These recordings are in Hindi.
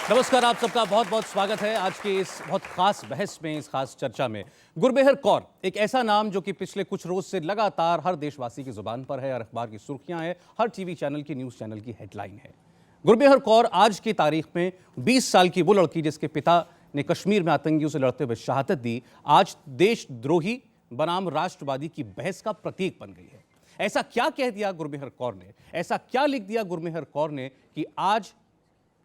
नमस्कार, आप सबका बहुत बहुत स्वागत है आज की इस बहुत खास बहस में, इस खास चर्चा में। गुरमेहर कौर एक ऐसा नाम जो कि पिछले कुछ रोज से लगातार हर देशवासी की जुबान पर है, हर अखबार की सुर्खियां हैं, हर टीवी चैनल की, न्यूज चैनल की हेडलाइन है। गुरमेहर कौर आज की तारीख में 20 साल की वो लड़की जिसके पिता ने कश्मीर में आतंकियों से लड़ते हुए शहादत दी, आज देशद्रोही बनाम राष्ट्रवादी की बहस का प्रतीक बन गई है। ऐसा क्या कह दिया गुरमेहर कौर ने, ऐसा क्या लिख दिया गुरमेहर कौर ने कि आज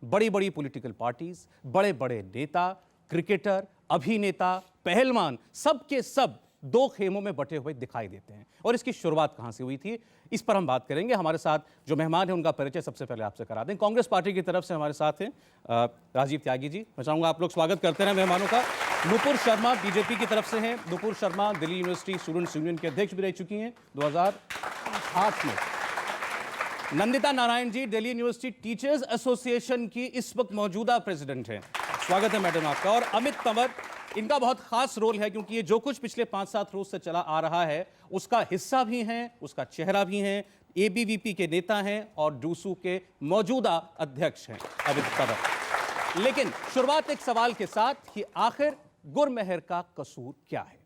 बड़ी बड़ी पॉलिटिकल पार्टीज, बड़े बड़े नेता, क्रिकेटर, अभिनेता, पहलवान, सब के सब दो खेमों में बटे हुए दिखाई देते हैं। और इसकी शुरुआत कहां से हुई थी, इस पर हम बात करेंगे। हमारे साथ जो मेहमान हैं उनका परिचय सबसे पहले आपसे करा दें। कांग्रेस पार्टी की तरफ से हमारे साथ हैं राजीव त्यागी जी। मैं चाहूंगा आप लोग स्वागत करते रहे मेहमानों का। नुपुर शर्मा बीजेपी की तरफ से हैं। Nupur Sharma Delhi university students union के अध्यक्ष भी रह चुकी हैं 2008 में। Nandita Narayan ji Delhi university teachers association की इस वक्त मौजूदा प्रेसिडेंट हैं। स्वागत है मैडम आपका। और अमित तंवर, इनका बहुत खास रोल है क्योंकि ये जो कुछ पिछले 5-7 रोज से चला आ रहा है उसका हिस्सा भी हैं, उसका चेहरा भी हैं, एबीवीपी के नेता हैं और डूसू के मौजूदा अध्यक्ष हैं अमित तंवर। लेकिन शुरुआत एक सवाल के साथ कि आखिर गुरमेहर का कसूर क्या है।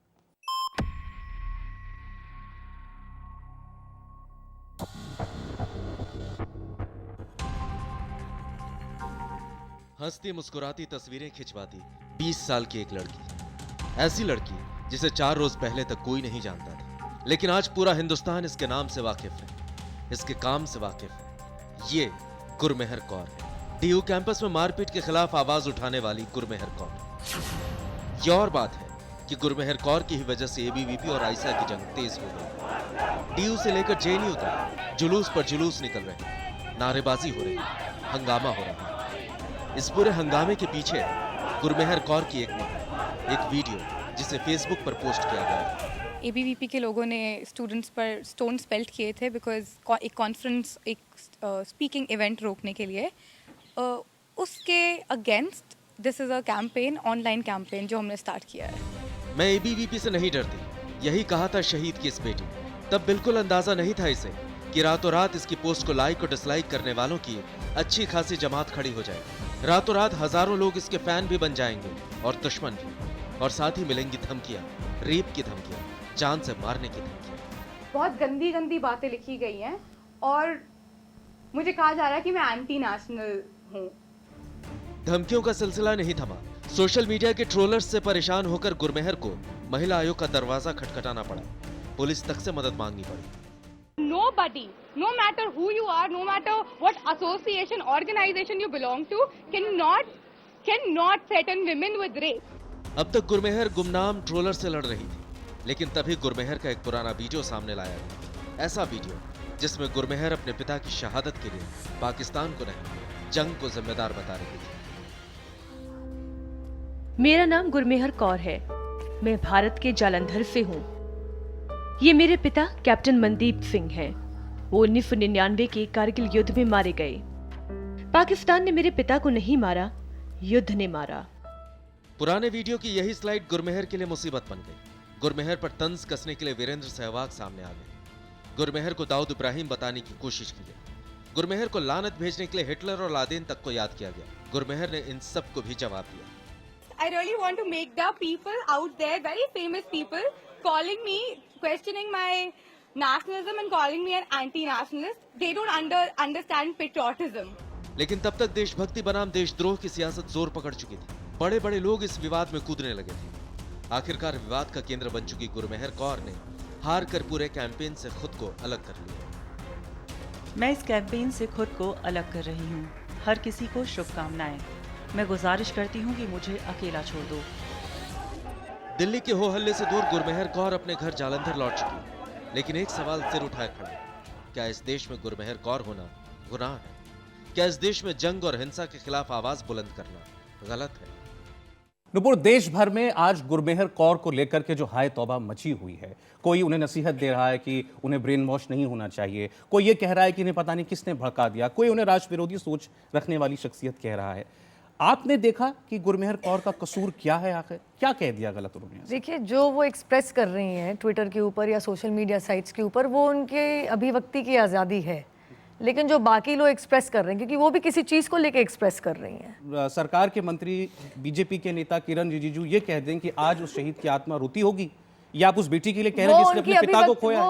हंसती मुस्कुराती तस्वीरें खिंचवाती 20 साल की एक लड़की, ऐसी लड़की जिसे 4 रोज पहले तक कोई नहीं जानता था, लेकिन आज पूरा हिंदुस्तान इसके नाम से वाकिफ है, इसके काम से वाकिफ है। ये गुरमेहर कौर है, डीयू कैंपस में मारपीट के खिलाफ आवाज उठाने वाली गुरमेहर कौर। ये और बात है कि गुरमेहर कौर की ही वजह से एबीवीपी और आईसा की जंग तेज हो गई। डीयू से लेकर जेएनयू तक जुलूस पर जुलूस निकल रहे, नारेबाजी हो रही, हंगामा हो रहा है। इस पूरे हंगामे के पीछे गुरमेहर कौर की एक वीडियो जिसे फेसबुक पर पोस्ट किया गया। एबीवीपी के लोगों ने स्टूडेंट्स पर स्टोन्स पेल्ट किए थे बिकॉज एक कॉन्फ्रेंस, एक स्पीकिंग इवेंट रोकने के लिए। उसके against this is a campaign, online campaign जो हमने स्टार्ट किया है। मैं एबीवीपी से नहीं डरती, यही कहा था शहीद की इस बेटी। तब बिल्कुल अंदाजा नहीं था इसे कि रातों रात इसकी पोस्ट को लाइक और डिसलाइक करने वालों की अच्छी खासी जमात खड़ी हो जाएगी। रातों रात हजारों लोग इसके फैन भी बन जाएंगे और दुश्मन भी, और साथ ही मिलेंगी धमकियां, रेप की धमकियां, जान से मारने की धमकियां। बहुत गंदी गंदी बातें लिखी गई हैं और मुझे कहा जा रहा है कि मैं एंटी नेशनल हूँ। धमकियों का सिलसिला नहीं थमा। सोशल मीडिया के ट्रोलर्स से परेशान होकर गुरमेहर को महिला आयोग का दरवाजा खटखटाना पड़ा, पुलिस तक से मदद मांगनी पड़ी। Nobody, no matter who you are, no matter what association, organization you belong to, cannot threaten women with rape. अब तक गुरमेहर गुमनाम ट्रोलर से लड़ रही थी, लेकिन तभी गुरमेहर का एक पुराना वीडियो सामने लाया गया। ऐसा वीडियो जिसमें गुरमेहर अपने पिता की शहादत के लिए पाकिस्तान को नहीं, जंग को जिम्मेदार बता रही थी। मेरा नाम गुरमेहर कौर है, मैं भारत के जालंधर से हूँ। ये मेरे पिता कैप्टन मनदीप सिंह हैं। वो 1999 के कारगिल युद्ध में मारे गए। पाकिस्तान ने मेरे पिता को नहीं मारा, युद्ध ने मारा। पुराने वीडियो की यही स्लाइड गुरमेहर के लिए मुसीबत बन गई। गुरमेहर पर तंज कसने के लिए वीरेंद्र सहवाग सामने आ गए। गुरमेहर को दाऊद इब्राहिम बताने की कोशिश की गई। गुरमेहर को लानत भेजने के लिए हिटलर और लादेन तक को याद किया गया। गुरमेहर ने इन सब को भी जवाब दिया। I really want to make the people out there, very famous people, calling me, questioning my nationalism and calling me an anti-nationalist. They don't understand patriotism. लेकिन तब तक देशभक्ति बनाम देशद्रोह की सियासत जोर पकड़ चुकी थी। बड़े बड़े लोग इस विवाद में कूदने लगे थे। आखिरकार विवाद का केंद्र बन चुकी गुरमेहर कौर ने हार कर पूरे कैंपेन से खुद को अलग कर लिया। मैं इस कैंपेन से खुद को अलग कर रही हूँ। हर किसी को शुभकामनाएं। मैं गुजारिश करती हूँ कि मुझे अकेला छोड़ दो। दिल्ली के हो हल्ले से दूर गुरमेहर कौर अपने घर जालंधर लौट चुकी, लेकिन एक सवाल सिर उठाए खड़ा, क्या इस देश में गुरमेहर कौर होना गुनाह है? क्या इस देश में जंग और हिंसा के खिलाफ आवाज बुलंद करना गलत है? नुपुर, देश भर में आज गुरमेहर कौर को लेकर के जो हाय तौबा मची हुई है, कोई उन्हें नसीहत दे रहा है कि उन्हें ब्रेन वॉश नहीं होना चाहिए, कोई ये कह रहा है कि इन्हें पता नहीं किसने भड़का दिया, कोई उन्हें राष्ट्र विरोधी सोच रखने वाली शख्सियत कह रहा है। आपने देखा कि गुरमेहर कौर का कसूर क्या है, आखिर क्या कह दिया गलत उन्होंने? देखिए, जो वो एक्सप्रेस कर रही हैं ट्विटर के ऊपर या सोशल मीडिया साइट्स के ऊपर, वो उनके अभिव्यक्ति की आज़ादी है, लेकिन जो बाकी लोग एक्सप्रेस कर रहे हैं, क्योंकि वो भी किसी चीज को लेके एक्सप्रेस कर रही हैं। सरकार के मंत्री बीजेपी के नेता किरण रिजिजू ये कह दें कि आज उस शहीद की आत्मा रोती होगी, या आप उस बेटी के लिए कह रहे हैं जिसने अपने पिता को खोया है?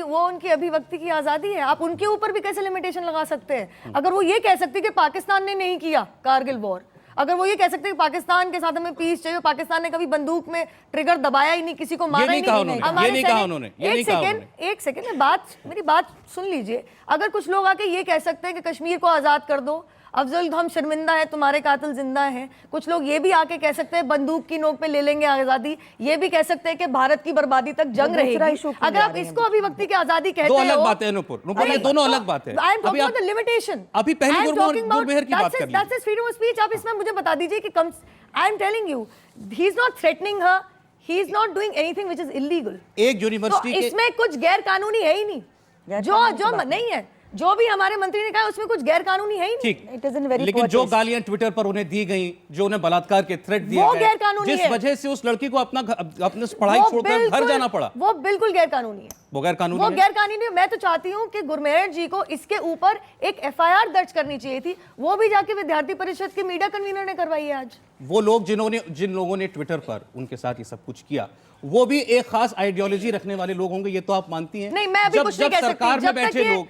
वो उनकी अभिव्यक्ति की आजादी है। आप उनके ऊपर भी कैसे लिमिटेशन लगा सकते हैं? अगर वो ये कह सकते कि पाकिस्तान ने नहीं किया कारगिल वॉर, अगर वो ये कह सकते हैं पाकिस्तान के साथ हमें पीस चाहिए, पाकिस्तान ने कभी बंदूक में ट्रिगर दबाया ही नहीं, किसी को मारा ही नहीं, ये नहीं कहा उन्होंने। एक सेकंड मेरी बात सुन लीजिए। अगर कुछ लोग आके ये कह सकते हैं कि कश्मीर को आजाद कर दो, अफजल हम शर्मिंदा है, तुम्हारे कातिल जिंदा हैं, कुछ लोग ये भी आके कह सकते हैं बंदूक की नोक पे ले लेंगे आजादी, ये भी कह सकते हैं कि भारत की बर्बादी तक जंग रहेगी। अगर आप इसको अभिव्यक्ति की आजादी कहते हो, दो अलग बातें हैं नुपुर, ये दोनों अलग बात है। अभी आप लिमिटेशन, अभी पहले गुरमेहर की बात कर लीजिए। That's freedom of speech. आप इसमें मुझे बता दीजिए कि I am telling you, he is not threatening her, he is not doing anything which is illegal. एक यूनिवर्सिटी के इसमें कुछ गैर कानूनी है ही नहीं, जो नहीं है, जो भी हमारे मंत्री ने कहा उसमें कुछ गैर कानूनी है ही नहीं। ठीक, लेकिन जो गालियां ट्विटर पर उन्हें दी गई, जो उन्हें बलात्कार के थ्रेट दिए वो गए, गैर कानूनी जिस है। वजह से उस लड़की को अपने पढ़ाई छोड़कर घर जाना पड़ा, वो बिल्कुल गैर कानूनी है। वो गैर कानूनी है। मैं तो चाहती हूँ कि गुरमेहर जी को इसके ऊपर एक FIR दर्ज करनी चाहिए थी, वो भी जाके विद्यार्थी परिषद के मीडिया कन्वीनर ने करवाई है आज। वो लोग जिन लोगों ने ट्विटर पर उनके साथ ये सब कुछ किया, वो भी एक खास आइडियोलॉजी रखने वाले लोग होंगे, ये तो आप मानती हैं? नहीं, मैं अभी कुछ नहीं कह सकती। सरकार में बैठे लोग,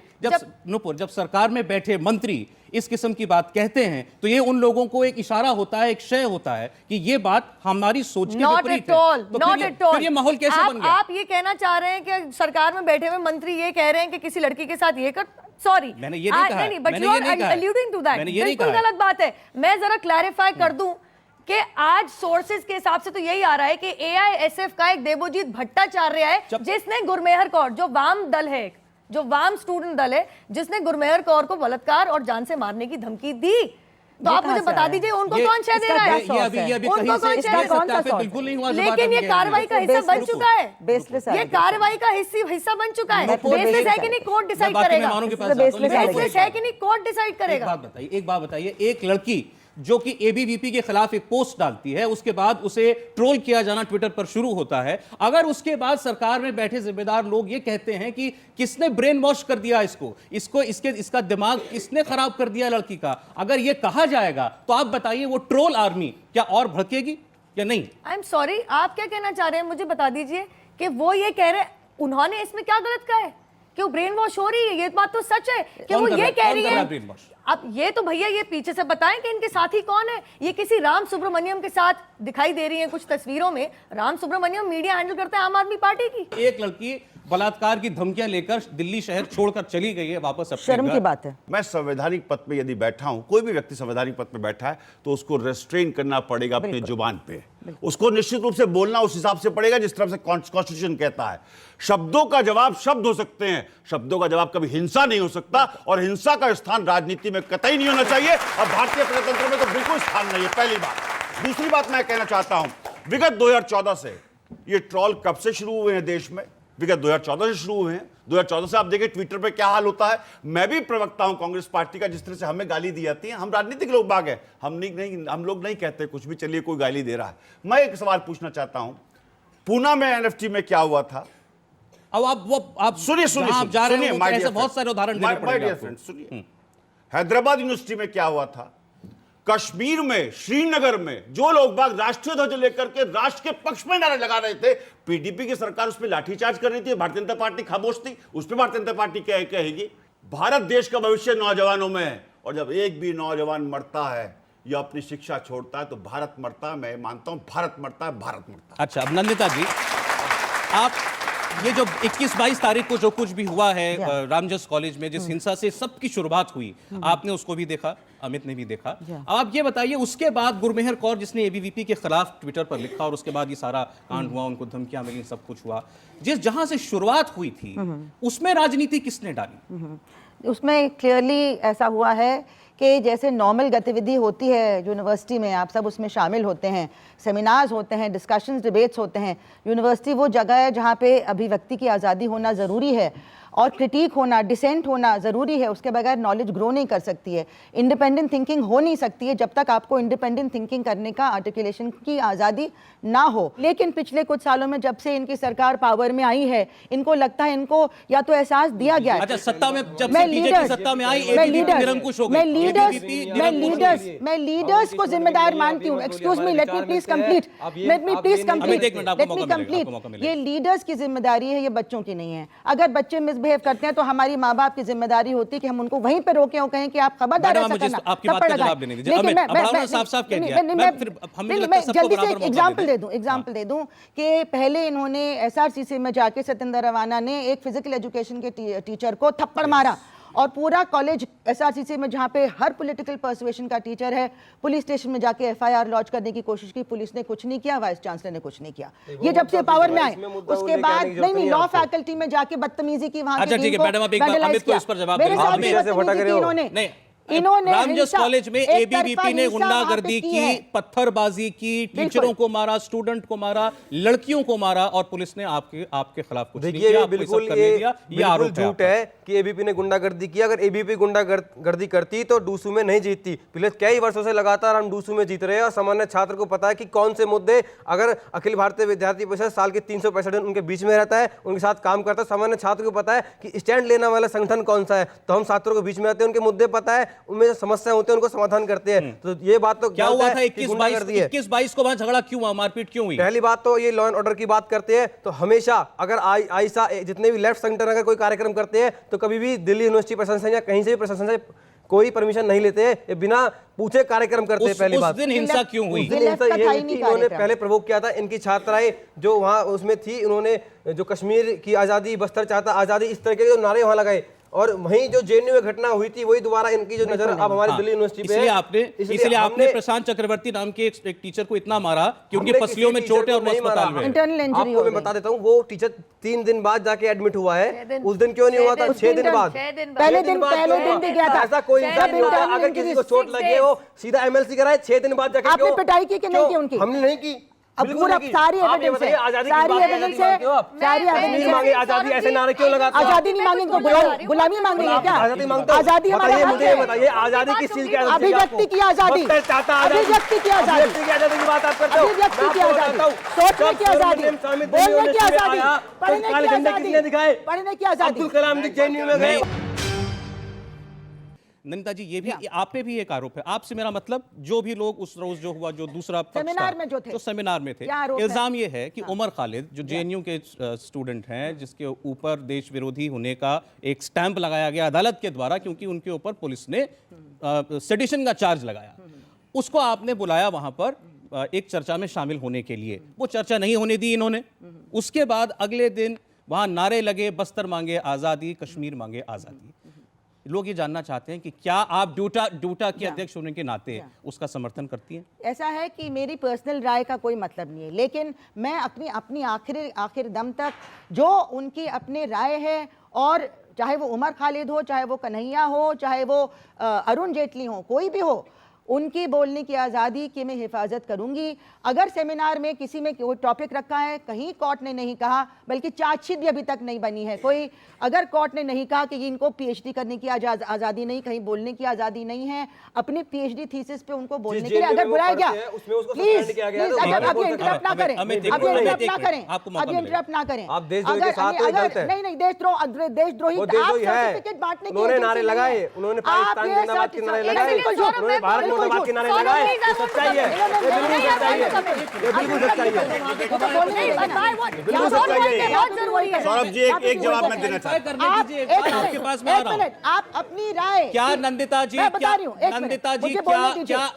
जब सरकार में बैठे मंत्री इस किस्म की बात कहते हैं, तो ये उन लोगों को एक इशारा होता है, एक शय होता है कि ये बात हमारी सोच के विपरीत है। तो फिर ये माहौल कैसे बन गया? आप ये कहना चाह रहे हैं कि सरकार में बैठे हुए मंत्री ये कह रहे हैं कि किसी लड़की के साथ ये कर, सॉरी मैंने ये नहीं कहा, but you are alluding to that, बिल्कुल गलत बात है। मैं जरा क्लैरिफाई कर दूं कि आज सोर्सेज के हिसाब से तो यही आ रहा है कि AISF का एक देवोजीत भट्टाचार्य है, जिसने गुरमेहर कौर, जो वाम दल है, जो वाम स्टूडेंट दल है, जिसने गुरमेहर कौर को बलात्कार और जान से मारने की धमकी दी। तो आप मुझे बता दीजिए उनको कौन शय दे रहा है? उनको कौन शय? बिल्कुल नहीं हुआ, लेकिन ये कार्रवाई का हिस्सा बन चुका है, ये कार्रवाई का हिस्सा बन चुका है। बेसिस है कि नहीं कोर्ट डिसाइड करेगा, बेसिस है कि नहीं कोर्ट डिसाइड करेगा। एक बात बताइए, एक लड़की जो कि ABVP के खिलाफ एक पोस्ट डालती है, उसके बाद उसे ट्रोल किया जाना ट्विटर पर शुरू होता है, अगर उसके बाद सरकार में बैठे जिम्मेदार लोग ये कहते हैं कि किसने ब्रेन वॉश कर दिया इसका दिमाग किसने खराब कर दिया लड़की का, अगर ये कहा जाएगा तो आप बताइए वो ट्रोल आर्मी क्या और भड़केगी या नहीं? आई एम सॉरी, आप क्या कहना चाह रहे हैं? मुझे बता दीजिए कि वो ये कह रहे हैं, उन्होंने इसमें क्या गलत कहा है कि वो ब्रेन वॉश हो रही है? ये बात तो सच है कि वो ये कह रही है। अब ये तो भैया ये पीछे से बताएं कि इनके साथी कौन है। ये किसी राम सुब्रमण्यम के साथ दिखाई दे रही हैं कुछ तस्वीरों में। राम सुब्रमण्यम मीडिया हैंडल करते हैं आम आदमी पार्टी की। एक लड़की बलात्कार की धमकियां लेकर दिल्ली शहर छोड़कर चली गई है वापस अपने शर्म की बात है। मैं संवैधानिक पद पे यदि बैठा हूं, कोई भी व्यक्ति संवैधानिक पद पे बैठा है तो उसको रेस्ट्रेन करना पड़ेगा अपने जुबान पे। उसको निश्चित रूप से बोलना उस हिसाब से पड़ेगा जिस तरह से कॉन्स्टिट्यूशन कहता है। शब्दों का जवाब शब्द हो सकते हैं, शब्दों का जवाब कभी हिंसा नहीं हो सकता, और हिंसा का स्थान राजनीति में कतई नहीं होना चाहिए, और भारतीय प्रजातंत्र में तो बिल्कुल स्थान नहीं है। पहली बात। दूसरी बात मैं कहना चाहता हूं, विगत 2014 से ये ट्रॉल कब से शुरू हुए हैं देश में? विगत 2014 से शुरू हुए हैं। 2014 से आप देखिए ट्विटर पे क्या हाल होता है। मैं भी प्रवक्ता हूं कांग्रेस पार्टी का, जिस तरह से हमें गाली दी जाती है। हम राजनीतिक लोग बाग हैं, हम लोग नहीं कहते कुछ भी, चलिए कोई गाली दे रहा है। मैं एक सवाल पूछना चाहता हूं, पूना में NFT में क्या हुआ था? अब आप सुनिए आप जा रहे हैं, ऐसे बहुत सारे उदाहरण देने पड़ेंगे आपको। सुनिए, हैदराबाद यूनिवर्सिटी में क्या हुआ था? कश्मीर में, श्रीनगर में जो लोग बाग राष्ट्रीय ध्वज लेकर के राष्ट्र के पक्ष में नारे लगा रहे थे, PDP की सरकार उस पर लाठीचार्ज कर रही थी, भारतीय जनता पार्टी खामोश थी। उस पर भारतीय जनता पार्टी क्या कहेगी? भारत देश का भविष्य नौजवानों में है, और जब एक भी नौजवान मरता है या अपनी शिक्षा छोड़ता है तो भारत मरता है। मैं मानता हूं भारत मरता है, भारत मरता है। अच्छा, अब नंदिता जी, आप ये जो 21-22 तारीख को जो कुछ भी हुआ है रामजस कॉलेज में, जिस हिंसा से सबकी शुरुआत हुई, आपने उसको भी देखा, अमित ने भी देखा। अब आप ये बताइए, उसके बाद गुरमेहर कौर जिसने ABVP के खिलाफ ट्विटर पर लिखा, और उसके बाद ये सारा कांड हुआ, उनको धमकियां मिली, सब कुछ हुआ, जहां से शुरुआत हुई थी उसमें राजनीति किसने डाली? उसमें क्लियरली ऐसा हुआ है कि जैसे नॉर्मल गतिविधि होती है यूनिवर्सिटी में, आप सब उसमें शामिल होते हैं, सेमिनार्स होते हैं, डिस्कशंस, डिबेट्स होते हैं। यूनिवर्सिटी वो जगह है जहाँ पे अभिव्यक्ति की आज़ादी होना ज़रूरी है, और क्रिटिक होना, डिसेंट होना ज़रूरी है, उसके बगैर नॉलेज ग्रो नहीं कर सकती है। इंडिपेंडेंट थिंकिंग हो नहीं सकती है जब तक आपको इंडिपेंडेंट थिंकिंग करने का, आर्टिकुलेशन की आज़ादी ना हो। लेकिन पिछले कुछ सालों में जब से इनकी सरकार पावर में आई है, इनको लगता है, इनको या तो एहसास दिया गया है। अच्छा, सत्ता में जब से बीजेपी सत्ता में आई, एबीवीपी निरंकुश हो गई। मैं लीडर्स को जिम्मेदार मानती हूँ। Excuse me, let me please complete, ये लीडर्स की जिम्मेदारी है, ये बच्चों की नहीं है। अगर बच्चे मिसबिहेव करते हैं तो हमारी माँ बाप की जिम्मेदारी होती है कि हम उनको वहीं पे रोकें और कहें कि आप खबरदार ऐसा करना। आपकी बात का जवाब देने दीजिए। अमित, मैं साफ-साफ कह दिया। मैं जल्दी से एग्जांपल दे दूं कि पहले इन्होंने एसआरसीसी में जाके सत्येंद्र रवाना ने एक फिजिकल एजुकेशन के टीचर को थप्पड़ मारा और पूरा कॉलेज एसआरसीसी में, जहां पे हर पॉलिटिकल पर्सुएशन का टीचर है, पुलिस स्टेशन में जाके एफआईआर लॉन्च करने की कोशिश की, पुलिस ने कुछ नहीं किया, वाइस चांसलर ने कुछ नहीं किया। ये जब से पावर में आए उसके बाद नहीं लॉ फैकल्टी में जाके बदतमीजी की, वहां अच्छा ठीक है मैडम, आप एक बार अमित को इस पर जवाब दीजिए। इन्होंने रामजस कॉलेज में एबीवीपी ने गुंडागर्दी की, पत्थरबाजी की, टीचरों को मारा, स्टूडेंट को मारा, लड़कियों को मारा और पुलिस ने आपके खिलाफ कुछ नहीं किया, बिल्कुल ये आरोप झूठ है कि एबीवीपी ने गुंडागर्दी की। अगर एबीवीपी गुंडागर्दी करती तो डूसू में नहीं जीतती। पिछले कई वर्षों से लगातार हम डूसू में जीत रहे हैं और सामान्य छात्र को पता है कि कौन से मुद्दे, अगर अखिल भारतीय विद्यार्थी परिषद साल के 365 दिन उनके बीच में रहता है, उनके साथ काम करता है, सामान्य छात्र को पता है कि स्टैंड लेने वाला संगठन कौन सा है, तो हम छात्रों के बीच में रहते हैं, उनके मुद्दे पता है, उनमें जो समस्या होती है उनको समाधान करते हैं। तो ये बात तो क्या हुआ था 21-22 को वहां झगड़ा क्यों हुआ, मारपीट क्यों हुई? पहली बात तो ये लॉ एंड ऑर्डर की बात करते हैं तो हमेशा अगर आईसा जितने भी लेफ्ट संगठन अगर कोई कार्यक्रम करते हैं तो कभी भी दिल्ली यूनिवर्सिटी प्रशासन या कहीं से भी प्रशासन से कोई परमिशन नहीं लेते, ये बिना पूछे कार्यक्रम करते हैं। पहली बात, उस दिन हिंसा क्यों हुई? उस दिन हिंसा ये हुई थी, इन्होंने पहले प्रवोक किया था, इनकी छात्राएं जो वहां उसमें थी, इन्होंने जो कश्मीर की आजादी, बस्तर चाहता आजादी, इस तरह के जो नारे वहां लगाए और वहीं जो जेएनयू में घटना हुई थी वही दोबारा इनकी जो नजर अब हमारी दिल्ली यूनिवर्सिटी पे है। इसलिए आपने प्रशांत चक्रवर्ती नाम के एक टीचर को इतना मारा कि उनकी पसलियों में चोट है और वो अस्पताल में। इंटरनल इंजरी आपको मैं बता देता हूँ, वो टीचर 3 दिन बाद जाके एडमिट हुआ है। उस दिन क्यों नहीं हुआ था? 6 दिन बाद। पहले दिन भी गया था। ऐसा कोई इंसान नहीं होता, अगर किसी को चोट लगे हो सीधा एमएलसी कराए, 6 दिन बाद जाके। आपने पिटाई की कि नहीं की उनकी? हमने नहीं की। अब पूरा सारी एविडेंस है, सारी एविडेंस मांगे आजादी, ऐसे नारे क्यों लगाते हो? आजादी नहीं मांगे, इनको गुलामी मांग रही है क्या? आजादी मांगते हो? आजादी हमारा हक है। बताइए आजादी किस चीज की? अभिव्यक्ति की आजादी, अभिव्यक्ति की आजादी की बात आप करते हो, अभिव्यक्ति की आजादी, सोचने की आजादी, बोलने की आजादी, पढ़ने की आजादी, पढ़ने की आजादी। अब्दुल कलाम जी जेएनयू में गए। नंदिता जी, ये भी आप पे भी एक आरोप है। आपसे मेरा मतलब जो भी लोग उस रोज जो हुआ, जो दूसरा सेमिनार में जो थे, जो सेमिनार में थे, इल्जाम ये है कि उमर खालिद जो जेएनयू के स्टूडेंट हैं, जिसके ऊपर देश विरोधी होने का एक स्टैंप लगाया गया अदालत के द्वारा, क्योंकि उनके ऊपर पुलिस ने सेडिशन का चार्ज लगाया, उसको आपने बुलाया वहां पर एक चर्चा में शामिल होने के लिए। वो चर्चा नहीं होने दी इन्होंने। उसके बाद अगले दिन वहां नारे लगे, बस्तर मांगे आजादी, कश्मीर मांगे आजादी। लोग ये जानना चाहते हैं कि क्या आप डूटा के अध्यक्ष होने के नाते उसका समर्थन करती हैं? ऐसा है कि मेरी पर्सनल राय का कोई मतलब नहीं है, लेकिन मैं अपनी आखिर दम तक जो उनकी अपनी राय है, और चाहे वो उमर खालिद हो, चाहे वो कन्हैया हो, चाहे वो अरुण जेटली हो, कोई भी हो, उनकी बोलने की आज़ादी की मैं हिफाजत करूंगी। अगर सेमिनार में किसी में कोई टॉपिक रखा है, कहीं कोर्ट ने नहीं कहा, बल्कि चार्जशीट भी अभी तक नहीं बनी है कोई, अगर कोर्ट ने नहीं कहा कि इनको पीएचडी करने की आज़ादी नहीं, कहीं बोलने की आज़ादी नहीं है, अपनी पीएचडी थीसिस पे उनको बोलने के लिए अगर बुलाया गया, प्लीज अभी इंटरप्ट ना करें, अभी इंटरप्ट ना करें, अभी इंटरप्ट ना करें। अगर नहीं देशद्रोही सर्टिफिकेट बांटने के लिए नारे लगाए, उन्होंने पाकिस्तान जिंदाबाद के नारे लगाए, भारत मुर्दाबाद के नारे लगाए, तो सच्चाई है, ये बिल्कुल सच्चाई है, बिल्कुल सच्चाई है। सौरभ जी एक जवाब मैं देना चाहता हूं। आपके पास में आ रहा हूं। आप अपनी राय क्या नंदिता जी,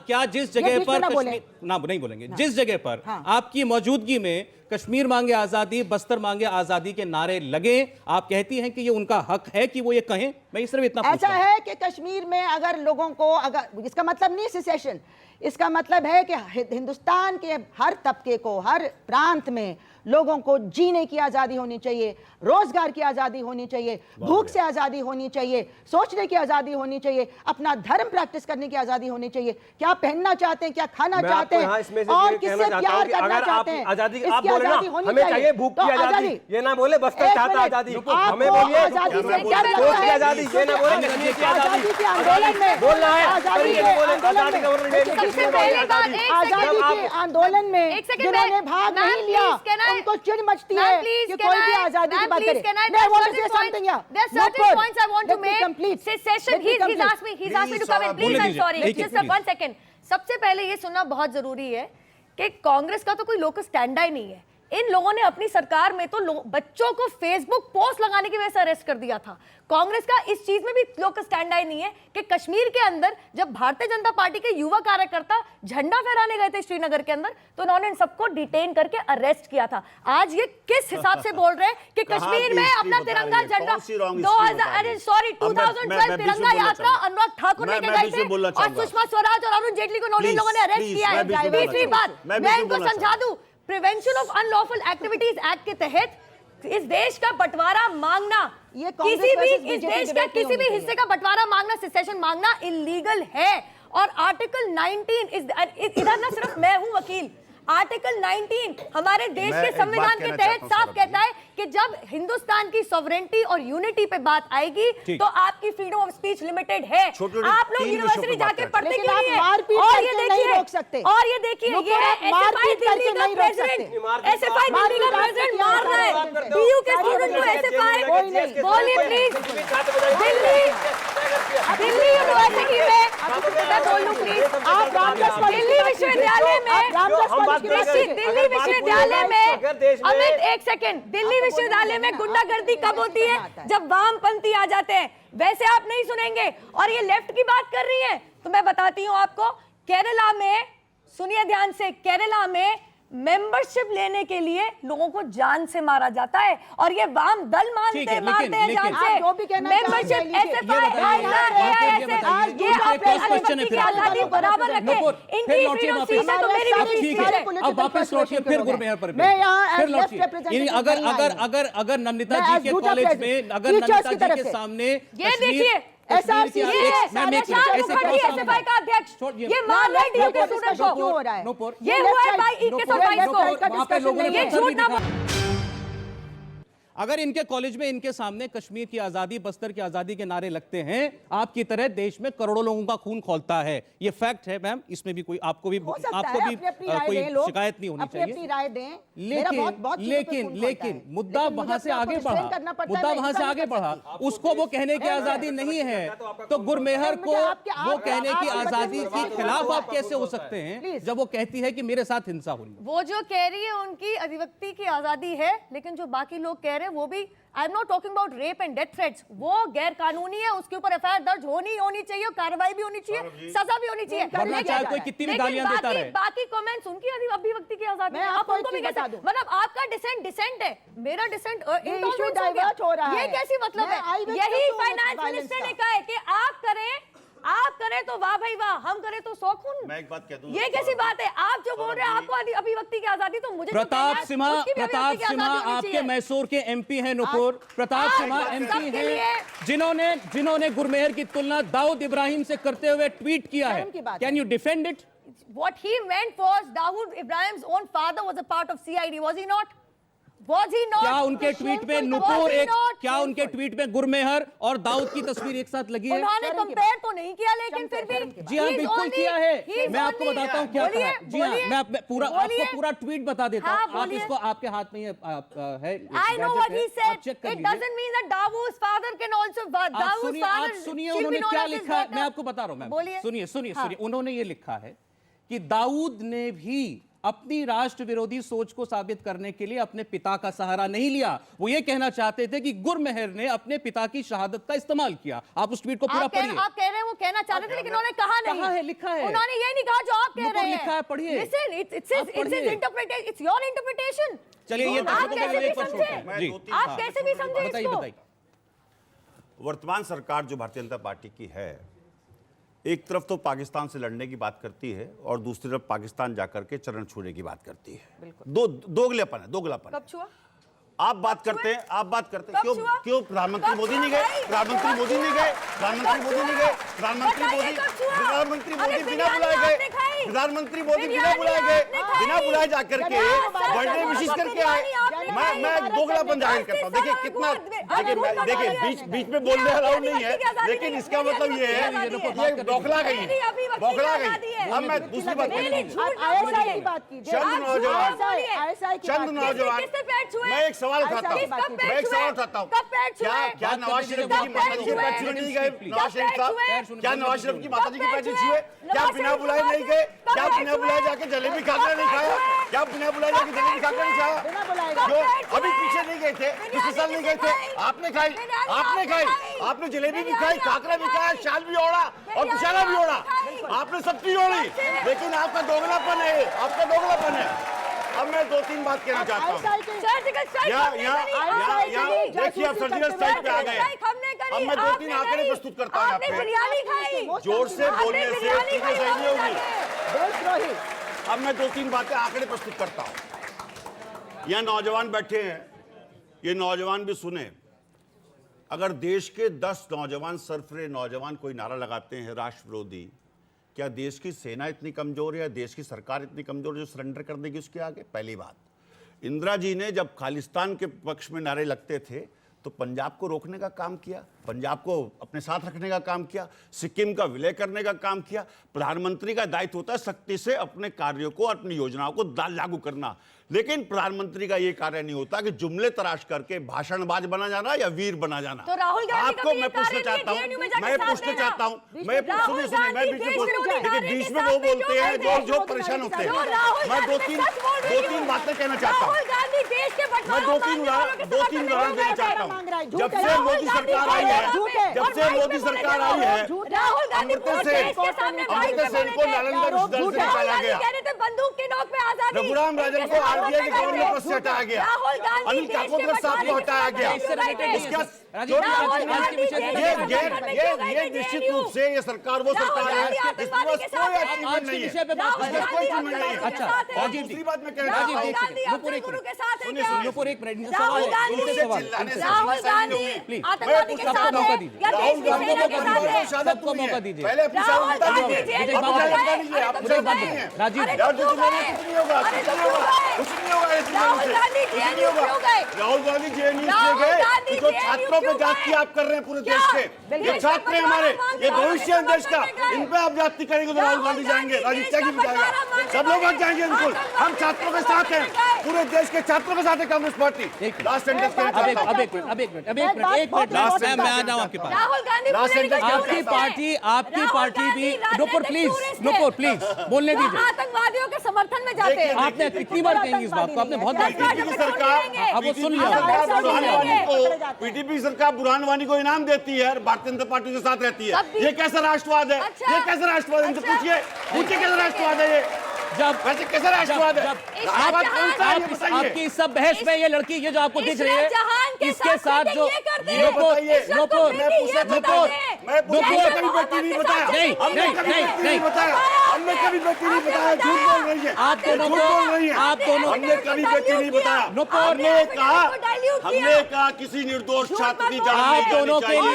क्या जिस जगह पर नहीं बोलेंगे, जिस जगह पर आपकी मौजूदगी में कश्मीर मांगे आजादी, बस्तर मांगे आजादी के नारे लगे, आप कहती हैं कि ये उनका हक है कि वो ये कहें? मैं सिर्फ इतना ऐसा है कि कश्मीर में अगर लोगों को, अगर इसका मतलब नहीं सिसेशन, इसका मतलब है कि हिंदुस्तान के हर तबके को, हर प्रांत में लोगों को जीने की आज़ादी होनी चाहिए, रोजगार की आज़ादी होनी चाहिए, भूख से आज़ादी होनी चाहिए, सोचने की आज़ादी होनी चाहिए, अपना धर्म प्रैक्टिस करने की आज़ादी होनी चाहिए, क्या पहनना चाहते हैं, क्या खाना चाहते हैं और किससे प्यार करना चाहते हैं, आजादी आप इसकी बोले ना, आज़ादी होनी हमें चाहिए। चाहिए भूख तो की आज़ादी, ये ना बोले बस्तर चाहता आज़ादी, हमें बोलिए आज़ादी से क्या लगता है? आज़ादी, ये ना बोले कश्मीर की आज़ादी के आंदोलन में बोलना है, आज़ादी के आंदोलन में जिन्होंने भाग नहीं लिया उनको चिढ़ मचती है कि कोई भी आज़ादी की बात करे। I want to say something here. There's certain points I want to Let me make. complete. Secession. He's asked me to come in. Please, I'm sorry. Just 1 second. सबसे पहले ये सुनना बहुत जरूरी है कि कांग्रेस का तो कोई लोकल स्टैंड ही नहीं है। इन लोगों ने अपनी सरकार में तो बच्चों को फेसबुक पोस्ट लगाने की वजह से अरेस्ट कर दिया था। कांग्रेस का इस चीज में भी लोकल स्टैंड नहीं है कि कश्मीर के अंदर जब भारतीय जनता पार्टी के युवा कार्यकर्ता झंडा फहराने गए थे श्रीनगर के अंदर तो उन्होंने इन सबको डिटेन करके अरेस्ट किया था। आज ये किस हिसाब से बोल रहे हैं कि कश्मीर में अपना तिरंगा झंडा 2012 तिरंगा यात्रा अनुराग ठाकुर लेके गए थे और सुषमा स्वराज और अरुण जेटली को नौ ने अरेस्ट किया है। तीसरी बात मैं इनको समझा दूं, prevention of unlawful activities act के तहत इस देश का बंटवारा मांगना, किसी भी इस देश का किसी भी हिस्से का बंटवारा मांगना, सेसेशन मांगना इलीगल है। और आर्टिकल 19 इधर ना सिर्फ मैं हूं वकील, आर्टिकल 19 हमारे देश के संविधान के तहत साफ कहता है कि जब हिंदुस्तान की सॉवरेनिटी और यूनिटी पे बात आएगी तो आपकी फ्रीडम ऑफ स्पीच लिमिटेड है। आप लोग यूनिवर्सिटी जाके पढ़ते क्यों नहीं है? और ये देखिए, और ये देखिए, ये एसएफआई दिल्ली का प्रेसिडेंट, एसएफआई दिल्ली का प्रेसिडेंट मार रहा है डीयू के स्टूडेंट को। एसएफआई बोलिए प्लीज, दिल्ली यूनिवर्सिटी में मैं बोलूं प्लीज, आप दिल्ली विश्वविद्यालय में दिल्ली विश्वविद्यालय में अमित एक सेकंड, दिल्ली विश्वविद्यालय में गुंडागर्दी कब होती है? जब वामपंथी आ जाते हैं। वैसे आप नहीं सुनेंगे। और ये लेफ्ट की बात कर रही है तो मैं बताती हूं आपको, केरला में, सुनिए ध्यान से, केरला में मेंबरशिप लेने के लिए लोगों को जान से मारा जाता है और ये वाम दल मारते हैं जान से। मेंबरशिप आजादी बराबर रखे, इनकी फ्रीडम सीट है तो मेरी भी सीट है। अब वापस लौटिए फिर गुरमेहर पर फिर लौटिए। अगर नंदिता जी के कॉलेज में, अगर नंदिता जी के सामने ये देखिए एसआरसी एसएफआई का अध्यक्ष ये मार रहे डीयू के स्टूडेंट को, क्यों हो रहा है? ये हुआ है भाई 21 और 22 को, ये झूठ ना। अगर इनके कॉलेज में इनके सामने कश्मीर की आजादी, बस्तर की आजादी के नारे लगते हैं, आपकी तरह देश में करोड़ों लोगों का खून खौलता है। ये फैक्ट है मैम, इसमें भी कोई आपको भी कोई शिकायत नहीं होनी चाहिए। राय दें, लेकिन मुद्दा वहां से आगे बढ़ा, उसको वो कहने की आजादी नहीं है तो गुरमेहर को वो कहने की आजादी के खिलाफ आप कैसे हो सकते हैं जब वो कहती है कि मेरे साथ हिंसा हुई? वो जो कह रही है उनकी अभिव्यक्ति की आजादी है, लेकिन जो बाकी लोग कह रहे हैं वो भी, I am not talking about rape and death threats, वो गैर कानूनी है, उसके ऊपर एफआईआर दर्ज होनी चाहिए, कार्रवाई भी होनी चाहिए, सजा भी होनी चाहिए। कोई कितनी भी गालियां देता रहे, बाकी कमेंट्स उनकी अभिव्यक्ति की आजादी है, आप उनको भी कहते हैं। मतलब आपका डिसेंट है, मेरा डिसेंट डाइवर्ट हो रहा है, ये कैसी मतलब है? यही फाइनेंस मिनिस्टर ने कहा है कि आप करें तो वाह भाई वाह, हम करें तो सौ खून। मैं एक बात कह दूं, ये कैसी बात है? आप जो बोल रहे हैं आपको अभिव्यक्ति की आजादी, तो मुझे प्रताप सिम्हा आपके मैसूर के एमपी हैं नुपुर, प्रताप सिम्हा एमपी हैं जिन्होंने गुरमेहर की तुलना दाऊद इब्राहिम से करते हुए ट्वीट किया है। Can you defend it? What he meant was Dawood Ibrahim's own father was a part of CID, was he not? Was he not? क्या उनके ट्वीट में नुपुर क्या उनके ट्वीट में गुरमेहर और दाऊद की तस्वीर एक साथ लगी है? उन्होंने कंपेयर तो नहीं किया, लेकिन फिर भी जी हाँ बिल्कुल किया है। मैं आपको बताता हूँ क्या कहा। जी हाँ, मैं आपको पूरा ट्वीट बता देता हूँ। आप इसको आपके हाथ में है। I know what he said. It doesn't mean that Dawood's father can also. Dawood's father. आप सुनिए उन्होंने क्या लिखा है, मैं आपको बता रहा हूँ मैम। सुनिए उन्होंने ये लिखा है कि दाऊद ने भी अपनी राष्ट्र विरोधी सोच को साबित करने के लिए अपने पिता का सहारा नहीं लिया। वो ये कहना चाहते थे कि गुरमेहर ने अपने पिता की शहादत का इस्तेमाल किया। आप उस ट्वीट को पूरा पढ़िए। आप कह रहे हैं वो कहना चाहते थे, लेकिन उन्होंने कहा नहीं। कहा है, लिखा है। उन्होंने ये नहीं कहा जो आप कह रहे हैं। लिखा है, पढ़िए। Listen, it's your interpretation. चलिए ये आप कैसे भी समझे, आप कैसे भी समझे इसको। वर्तमान सरकार जो भारतीय जनता पार्टी की है एक तरफ तो पाकिस्तान से लड़ने की बात करती है और दूसरी तरफ पाकिस्तान जाकर के चरण छूने की बात करती है। दोगलापन है, दोगलापन। कब छुआ? आप बात करते हैं क्यों प्रधानमंत्री मोदी नहीं गए? प्रधानमंत्री मोदी नहीं गए? प्रधानमंत्री मोदी नहीं गए? प्रधानमंत्री मोदी बिना बुलाए गए? प्रधानमंत्री मोदी बिना बुलाए गए, बिना बुलाए जाकर के बर्थडे विशेष करके आए। मैं दोगलापन जाहिर करता हूँ। देखिए कितना, देखिए बीच में बोलने अलाउड नहीं है, लेकिन इसका मतलब ये है ये बौखला गई है, बौखला गई। अब मैं दूसरी बात चंद नौजवान, मैं एक सवाल उठाता हूँ, क्या नवाज शरीफ की माता जी के पैर छूने नहीं गए? नवाज शरीफ साहब, क्या नवाज शरीफ की माता जी के पैर छुए? क्या बिना बुलाए नहीं गए? क्या बिना बुलाए जाके जलेबी खाकर नहीं खाया? क्या बिना बुलाए जाके जलेबी खाकर नहीं खाया? जो अभी पीछे नहीं गए थे, पिछले साल नहीं गए थे, आपने खाई, आपने जलेबी भी खाई, काकरा भी खाया, शाल भी ओढ़ा और कुशाला भी ओढ़ा, आपने सब चीज ओढ़ी, लेकिन आपका दोगलापन है, आपका दोगलापन है। अब मैं 2-3 बात कहना चाहता हूँ। देखिए आप सर्जिकल स्ट्राइक पे आ गए। अब मैं 2-3 आंकड़े प्रस्तुत करता हूँ आपको। जोर से बोलने से चीजें सही नहीं होगी। अब मैं 2-3 बातें आंकड़े प्रस्तुत करता हूँ। यहाँ नौजवान बैठे हैं, ये नौजवान भी सुने। अगर देश के 10 नौजवान, सरफरे नौजवान कोई नारा लगाते हैं राष्ट्र विरोधी, क्या देश की सेना इतनी कमजोर है, देश की सरकार इतनी कमजोर है जो सरेंडर कर देगी उसके आगे? पहली बात। इंदिरा जी ने जब खालिस्तान के पक्ष में नारे लगते थे तो पंजाब को रोकने का काम किया, पंजाब को अपने साथ रखने का काम किया, सिक्किम का विलय करने का काम किया। प्रधानमंत्री का दायित्व होता है सख्ती से अपने कार्यों को, अपनी योजनाओं को लागू करना, लेकिन प्रधानमंत्री का ये कार्य नहीं होता कि जुमले तराश करके भाषणबाज बना जाना या वीर बना जाना। तो राहुल गांधी आपको मैं पूछना चाहता हूँ, बीच में वो बोलते हैं जो परेशान होते हैं। मैं दो तीन बातें कहना चाहता हूँ, मैं दो तीन उदाहरण देना चाहता हूँ। जब से मोदी सरकार आई है, अमृता सेन को नालंदा विश्वविद्यालय से निकाला गया, रघुराम राजन को आरबीआई के गवर्नर पद से हटाया गया, अनिल काकोडकर साहब को हटाया गया। ये निश्चित रूप से ये सरकार वो सरकार है जिसके पास कोई अचीवमेंट नहीं है, कोई अचीवमेंट नहीं है। अच्छा राजीव जी, बात में कहना राहुल गांधी चाहता हूं, अपने गुरु के साथ है क्या? नुपुर एक मिनट, राहुल गांधी राहुल गांधी आतंकवादी के साथ मौका है दीजिए, या देश की सेना के साथ है? सबको मौका दीजिए। पहले अपनी राहुल शांति गांधी दीजिए। जेल अब में मुझे गए। लीजिए, आप मुझे अरे बात चुप नहीं है। है। राजीव अरे यार चुप है। कुछ नहीं होगा, अरे कुछ चुप नहीं होगा, है। कुछ नहीं होगा इस राहुल से। गांधी कुछ जेल नहीं होगा। क्यों गए? राहुल गांधी जेएनयू राहुल गए गांधी जो जेएनयू छात्रों पे क्यों जाति गए? आप कर रहे हैं पूरे क्या? देश के, बिल्कुल। ये छात्र हैं हमारे, ये भविष्य है देश का, गए। इन पे आप जाति करेंगे तो राहुल गांधी जाएंगे, राजीव देश त्यागी का भी जाएगा, बंटवारा मांगने सब लोग वाले भाग जाएंगे बिल्कुल। हम छात्रों के साथ हैं, पूरे देश के छात्रों के साथ है कांग्रेस पार्टी। लास्ट सेंटेंस कहना चाहता हूं। अब एक मिनट, मैं आ जाऊं आपके पास। राहुल गांधी लास्ट सेंटेंस आपकी पार्टी भी नुपुर प्लीज बोलने दीजिए। आतंकवादियों के समर्थन में जाते हैं। आपने कितनी बार कहेंगी इस बात को? आपने बहुत बार कही। पीडीपी सरकार, अब वो सुन लिया। पीडीपी सरकार बुरहान वानी को इनाम देती है, भारतीय जनता पार्टी के साथ रहती है। ये कैसा राष्ट्रवाद है? ये कैसा राष्ट्रवाद है? इनसे पूछिए कैसा राष्ट्रवाद है ये? जब वैसे कैसा राष्ट्रवाद है? राष्ट्रवाद कौन सा है ये बताइए। आपकी सब बहस में ये लड़की, ये जो आपको दिख रही है, इसके साथ जो मैं कभी बेटी नहीं बताया, हमने कभी बेटी नहीं बताया, हमने कभी बेटी नहीं बताया, झूठ बोल रही है, आप दोनों हमने कभी बेटी नहीं बताया। हमने कहा किसी निर्दोष छात्र की जान आप नहीं दोनों जानी के चाहिए। लिए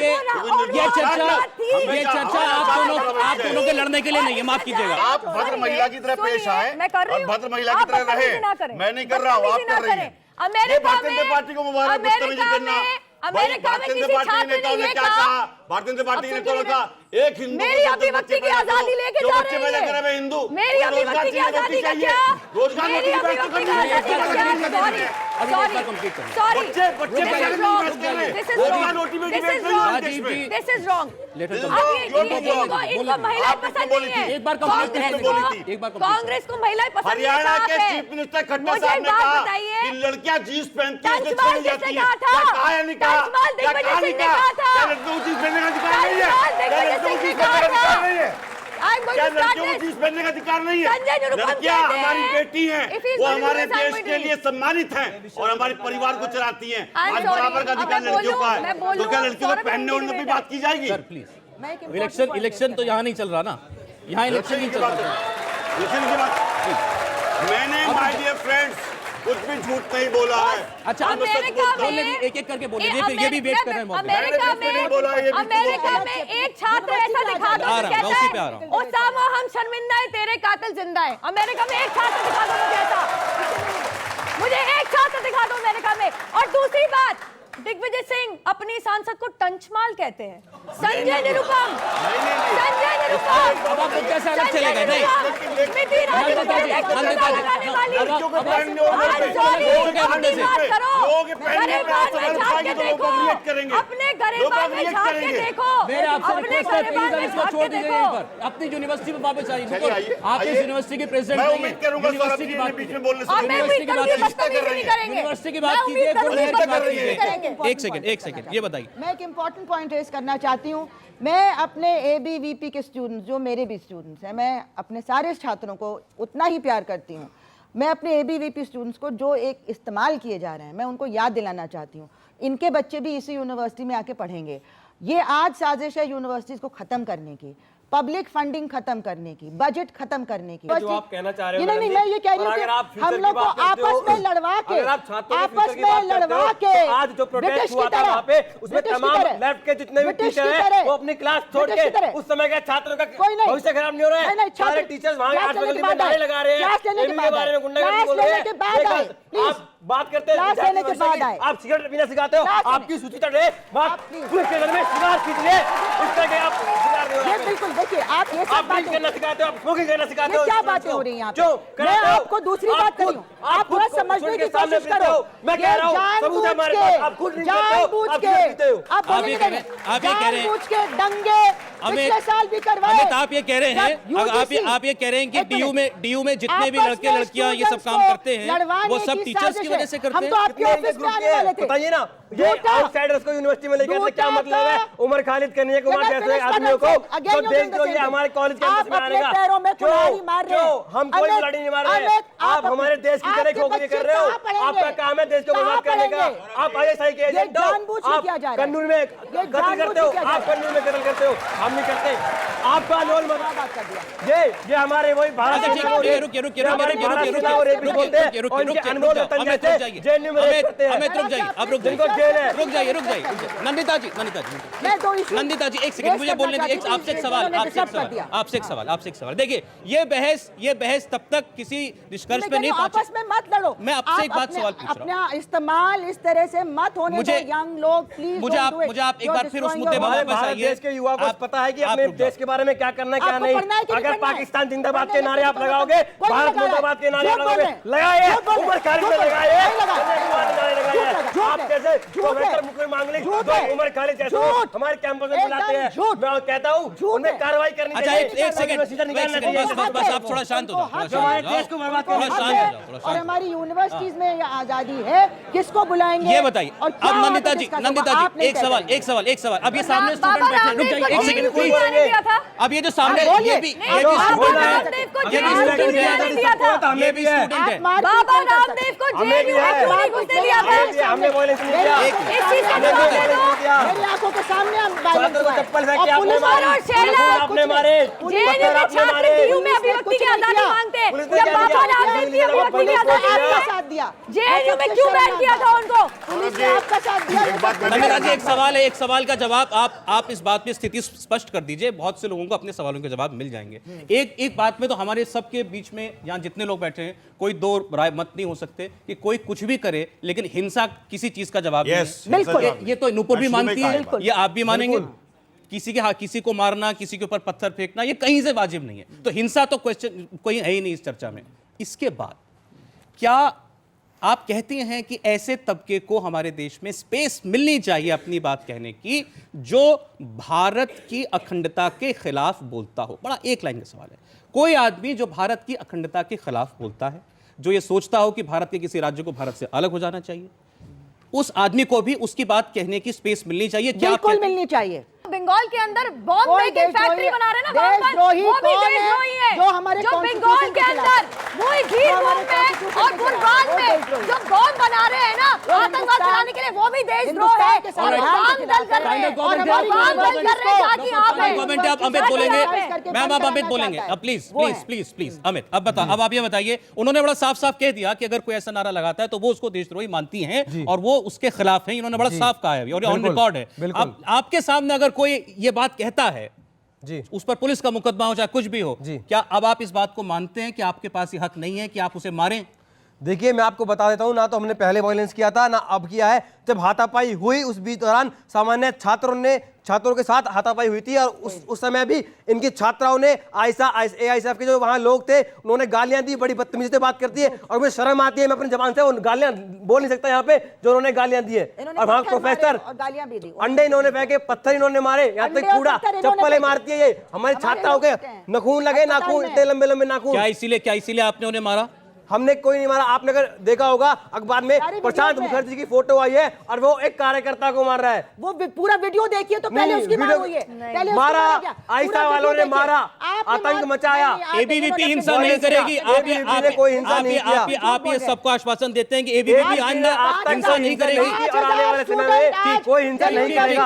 ये चर्चा आप दोनों के लड़ने के लिए नहीं है, माफ कीजिएगा। आप भद्र महिला की तरह पेश आए मैं कर रही और हूं। भद्र महिला की तरह आप बदतमीजी ना रहे। करें। मैं नहीं कर रहा हूँ, आप कर रही हैं। ये भारतीय जनता पार्टी को मुबारक बदतमीजी करना। भारतीय जनता पार्टी के नेताओं ने क्या कहा? भारतीय जनता पार्टी के नेताओं ने कहा एक हिंदू मेरी अभिव्यक्ति की आजादी लेके जा रहे हैं। बच्चे पैदा हिंदू, मेरी अभिव्यक्ति की आजादी का क्या? रोजगार मेरी अभिव्यक्ति की आजादी का क्या? सॉरी बच्चे पैदा नहीं कर रहे, रोजगार रोटी में डिबेट नहीं हो देश में। This is wrong. इनको महिलाएं पसंद नहीं है। एक बार कांग्रेस को महिलाएं पसंद नहीं है। हरियाणा के चीफ मिनिस्टर खट्टर साहब ने कहा कि लड़कियां जीन्स पहनती हैं, उसमें छोड़ी जाती हैं। क्या कहा या नहीं कहा? क्या कहा नहीं कहा? क्या लड़कियों को जीन्स पहनने का अधिकार नहीं है? क्या लड़कियों को जीन्स पहनने का अधिकार नहीं है? क्या लड़कियों को जीन्स पहनने का अधिकार नहीं है? लड़कियां हमारी बेटी हैं, वो हमारे देश के लिए सम्मानित हैं और हमारे परिवार को चलाती हैं। आज बराबर का अधिकार लड़कियों का है, तो क्या लड़कियों को पहनने ओढ़ने की बात की जाएगी? मैं एक important इलेक्शन point इलेक्शन तो यहाँ नहीं चल रहा ना, यहाँ इलेक्शन नहीं चल रहा। इलेक्शन की बात मैंने माय डियर फ्रेंड्स कुछ भी झूठ नहीं बोला है। अच्छा बोलने दीजिए, एक एक करके बोले, ये भी वेट कर रहे हैं मौके। अमेरिका में एक छात्र ऐसा दिखा दो मैं उसी पे आ रहा हूँ। ओसामा हम शर्मिंदा है, तेरे कातिल जिंदा है। अमेरिका में एक छात्र दिखा दो मुझे ऐसा, मुझे एक छात्र दिखा दो अमेरिका में। और दूसरी बात, दिग्विजय सिंह अपनी सांसद को टंचमाल कहते हैं। संजय निरुपम, संजय निरुपम, अब आप लोग कैसे अलग चले गए? नहीं स्मृति ईरानी को लगाने वाली, अपनी बात करो। गरीबान में झांक के देखो, अपने गरीबान में झांक के देखो, मेरे आपसे अपने रिक्वेस्ट है, गरीबान प्लीज में इसको झांक छोड़ के दीजिए यहीं देखो। पर, अपनी यूनिवर्सिटी में वापस आइए। चलिए, आइए, आप इस आइए। यूनिवर्सिटी के प्रेसिडेंट मैं नहीं उम्मीद हैं। करूंगा सर यूनिवर्सिटी आप की बात बीच में कीजिए। बोलने से और मैं उम्मीद करूंगी बदतमीजी नहीं करेंगे। यूनिवर्सिटी की मैं बात उम्मीद कीजिए, करूंगी गुरमेहर की बात बदतमीजी नहीं कीजिए। करेंगे। एक सेकंड, ये बताइए। मैं एक इम्पॉर्टेंट पॉइंट रेज करना चाहती हूँ। मैं अपने ABVP के स्टूडेंट्स, जो मेरे भी स्टूडेंट्स हैं, मैं अपने सारे छात्रों को उतना ही प्यार करती हूँ। मैं अपने ABVP स्टूडेंट्स को जो एक इस्तेमाल किए जा रहे हैं, मैं उनको याद दिलाना चाहती हूँ। इनके बच्चे भी इसी यूनिवर्सिटी में आके पढ़ेंगे। ये आज साजिश है यूनिवर्सिटीज़ को ख़त्म करने की, पब्लिक फंडिंग खत्म करने की, बजट खत्म करने की। जो आप कहना चाह रहे हो नहीं, मैं ये कह रही हूँ कि हम लोग को आपस में लड़वा के, आपस में लड़वा के, आज जो प्रोटेस्ट हुआ था वहाँ पे, उसमें तमाम लेफ्ट के जितने भी टीचर हैं वो अपनी क्लास छोड़ के उस समय के छात्रों का भविष्य खराब नहीं हो रहा है। सारे टीचर्स वहाँ आठ बगल में नारे लगा रहे हैं, के बारे में गुंडागर्दी बोल रहे हैं। आप बात करते हैं, आप सिगरेट पीना सिखाते हो, आपकी सूची चढ़ रहे, पुलिस के घर में सिगार खींच रहे, इस तरह के आप सिगार नहीं हो रहे। बिल्कुल, देखिए आप ये सब बातें करना सिखाते हो, आप स्मोकिंग करना सिखाते हो। क्या बातें हो रही हैं यहाँ पे? मैं आपको दूसरी बात कर रही हूँ, आप थोड़ा समझने की कोशिश करो। मैं कह रहा हूँ सबूत है हमारे पास, आप खुद नहीं करते हो, आप खुद पीते हो। आप बोलेंगे नहीं, जानबूझ के दंगे पिछले साल भी करवाए। अमित, आप ये कह रहे हैं, आप ये कह रहे हैं कि डीयू में जितने भी लड़के लड़कियां ये सब काम करते हैं वो सब टीचर्स की वजह से करते हैं। हम तो आपके ऑफिस में आने वाले थे। बताइए ना, ये आउटसाइडर्स को यूनिवर्सिटी में लेकर क्या मतलब है? उमर खालिद करनी कुमार जैसे आदमियों को जो देश को ये हमारे कॉलेज कैंपस में आने का क्यों? हम कोई बुलाड़ी नहीं मार रहे हैं। आप हमारे देश की तरह खोखली कर रहे हो। आपका काम है देश को बर्बाद करने का। आप ISI के एजेंट हो, आप कन्नूर में कत्ल करते हो, आप कन्नूर में कत्ल करते हो, हम नहीं करते। आपका अनमोल बर्बाद कर दिया। ये हमारे वही भारत रुकिए अमित, रुक जाइए, अब रुक जाइए। नंदिता जी, एक सेकंड मुझे बोलने दीजिए। आपसे एक सवाल। देखिए, ये बहस तब तक किसी निष्कर्ष पे नहीं पहुंची। आपस में मत लड़ो। मैं आपसे एक बात सवाल पूछ रहा हूं। अपना इस्तेमाल इस तरह से मत होने दो। यंग लोग प्लीज मुझे आप एक बार फिर उस मुद्दे पर वापस आइए। देश के युवा को पता है कि अपने देश के बारे में क्या करना है क्या नहीं। अगर पाकिस्तान जिंदाबाद के नारे आप लगाओगे, भारत मुर्दाबाद के नारे आप लगाओगे, लगाइए, उमर खालिद में लगाइए, आप जैसे प्रोफेसर मुकुल मांगलिक उमर खालिद जैसे हमारे कैंपस में बुलाते हैं, मैं कहता हूँ उन्हें कार्रवाई करनी चाहिए। एक सेकंड, बस आप थोड़ा शांत हो जाओ। हमारे देश को बर्बाद करना और हमारी यूनिवर्सिटीज में ये आजादी है, किसको बुलाएंगे? ये बताइए। अब नंदिता जी, एक सवाल। अब ये सामने स्टूडेंट बैठे हैं, रुक जाइए एक सेकंड प्लीज। अब ये जो सामने ये भी स्टूडेंट है। बाबा रामदेव को जेल में घुसने दिया था। हमने वायलेंस नहीं किया। इस चीज का जवाब दे दो। मेरी आंखों के सामने हम छात्रों को चप्पल फेंक के आपने मारे, आपने मारे, जेएनयू में छात्र डीयू में अभिव्यक्ति की आजादी मांगते हैं। जब बाबा रामदेव की अभिव्यक्ति की आजादी आपका साथ दिया। जेएनयू में क्यों बैन किया था उनको? पुलिस ने आपका साथ दिया। नंदिता जी, एक सवाल का जवाब आप इस बात में स्थिति स्पष्ट कर दीजिए। बहुत से लोगों को अपने सवालों के जवाब मिल जाएंगे। एक बात में तो हमारे सबके बीच में यहाँ जितने लोग बैठे हैं कोई दो राय मत नहीं हो सकते कि कोई कुछ भी करे लेकिन हिंसा किसी चीज का जवाब नहीं। ये तो नूपुर भी मानती है, ये आप भी मानेंगे। किसी को मारना, किसी के ऊपर पत्थर फेंकना ये कहीं से वाजिब नहीं है। तो हिंसा तो क्वेश्चन कोई है ही नहीं इस चर्चा में। इसके बाद क्या आप कहते हैं कि ऐसे तबके को हमारे देश में स्पेस मिलनी चाहिए अपनी बात कहने की जो भारत की अखंडता के खिलाफ बोलता हो? बड़ा एक लाइन का सवाल है। कोई आदमी जो भारत की अखंडता के खिलाफ बोलता है, जो ये सोचता हो कि भारत के किसी राज्य को भारत से अलग हो जाना चाहिए, उस आदमी को भी उसकी बात कहने की स्पेस मिलनी चाहिए। क्या बिल्कुल मिलनी चाहिए। बंगाल के अंदर बॉम्ब मेकिंग फैक्ट्री बना रहे हैं ना, देशद्रोही वो भी कौन देशद्रोही है। जो हमारे जो बंगाल के अंदर वही घी में और गुलबान में जो बॉम्ब बना रहे हैं ना आतंकवाद फैलाने के लिए, वो भी देशद्रोह है और वाम दल कर रहे हैं और वाम दल कर रहे हैं ताकि आप अमित बोलेंगे, मैम आप अमित बोलेंगे अब please please please please Amit अब बता, अब आप ये बताइए, उन्होंने बड़ा साफ साफ कह दिया कि अगर कोई ऐसा नारा लगाता है तो वो उसको देशद्रोही मानती हैं और वो उसके खिलाफ है, इन्होंने बड़ा साफ कहा है और ऑन रिकॉर्ड है। अब आपके सामने अगर कोई ये बात कहता है जी, उस पर पुलिस का मुकदमा हो चाहे कुछ भी हो, क्या अब आप इस बात को मानते हैं कि आपके पास ये हक नहीं है कि आप उसे मारें? देखिए मैं आपको बता देता हूं, ना तो हमने पहले वायलेंस किया था ना अब किया है। जब हाथापाई हुई उस बीच दौरान सामान्य छात्रों के साथ हाथापाई हुई थी और उस समय भी इनकी छात्राओं ने AISF के जो वहां लोग थे उन्होंने गालियां दी, बड़ी बदतमीजी से बात करती है और मुझे शर्म आती है, मैं अपनी जबान से उन गालियां बोल नहीं सकता यहाँ पे जो उन्होंने गालियां दी है। और वहां प्रोफेसर अंडे इन्होंने फेंके, पत्थर इन्होंने मारे, यहाँ तक कूड़ा चप्पलें मारती है ये हमारी छात्राओं के, नाखून लगे, नाखून इतने लंबे लंबे नाखून। क्या इसीलिए आपने उन्हें मारा? हमने कोई नहीं मारा। आपने अगर देखा होगा अखबार में प्रशांत मुखर्जी की फोटो आई है और वो एक कार्यकर्ता को मार रहा है, वो पूरा वीडियो देखिए तो पहले उसकी मार हुई है, पहले मारा, आयशा वालों ने मारा, आतंक मचाया। एबीवीपी हिंसा नहीं करेगी, कोई हिंसा नहीं किया। आप ये सबको आश्वासन देते हैं कि एबीवीपी हिंसा नहीं करेगी और आने वाले समय में कोई हिंसा नहीं करेगा।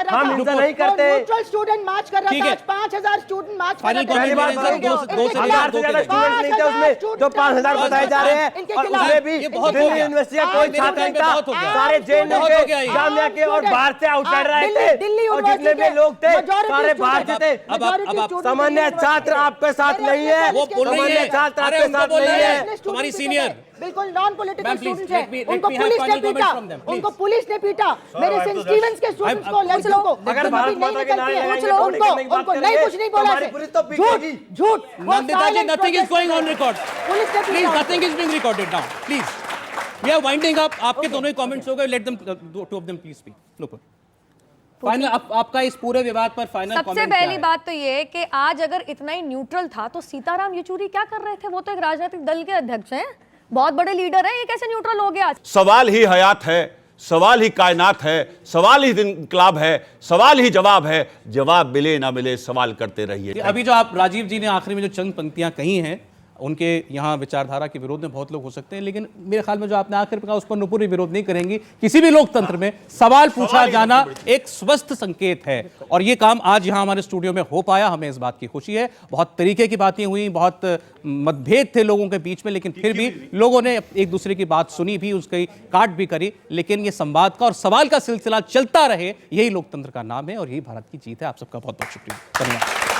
हम हिंसा नहीं करते। स्टूडेंट मार्च कर रहा था, 5000 स्टूडेंट मार्च कर रहे थे। पहली बात 1000 से ज्यादा स्टूडेंट नहीं थे उसमें, जो 5000 बताए जा रहे हैं और उसमें भी दिल्ली यूनिवर्सिटी का कोई छात्र नहीं था, सारे जेएनयू के, जामिया के और बाहर से आउटसाइडर आए थे और जितने भी लोग थे सारे बाहर से थे। सामान्य छात्र आपके साथ नहीं है, सामान्य छात्र आपके साथ नहीं है। तुम्हारी सीनियर बिल्कुल नॉन पॉलिटिकल स्टूडेंट्स हैं, उनको पुलिस ने पीटा, उनको पुलिस ने पीटा। मेरे सेंट स्टीवेंस के स्टूडेंट्स को, लड़कियों को अगर भारत माता के नारे लगाएंगे उनको नहीं कुछ नहीं बोला है, झूठ। नंदिता जी, nothing is going on record. Please, nothing is being recorded now. Please, we are winding up. आपके दोनों ही कमेंट्स हो गए. Let them, two of them, please speak. Look. Final आपका इस पूरे विवाद पर फाइनल कमेंट क्या है? सबसे पहली बात तो ये है कि आज अगर इतना ही न्यूट्रल था तो सीताराम येचुरी क्या कर रहे थे? वो तो एक राजनीतिक दल के अध्यक्ष हैं, बहुत बड़े लीडर हैं, ये कैसे न्यूट्रल हो गया? सवाल ही हयात है, सवाल ही कायनात है, सवाल ही इनकलाब है, सवाल ही जवाब है, जवाब मिले ना मिले सवाल करते रहिए। अभी जो आप राजीव जी ने आखिरी में जो चंद पंक्तियां कही हैं, उनके यहाँ विचारधारा के विरोध में बहुत लोग हो सकते हैं, लेकिन मेरे ख्याल में जो आपने आखिर में कहा उस पर नुपुर विरोध नहीं करेंगी। किसी भी लोकतंत्र में सवाल पूछा जाना एक स्वस्थ संकेत है और ये काम आज यहाँ हमारे स्टूडियो में हो पाया, हमें इस बात की खुशी है। बहुत तरीके की बातें हुई, बहुत मतभेद थे लोगों के बीच में, लेकिन फिर भी लोगों ने एक दूसरे की बात सुनी भी, उसकी काट भी करी, लेकिन ये संवाद का और सवाल का सिलसिला चलता रहे, यही लोकतंत्र का नाम है और यही भारत की जीत है। आप सबका बहुत बहुत शुक्रिया, धन्यवाद।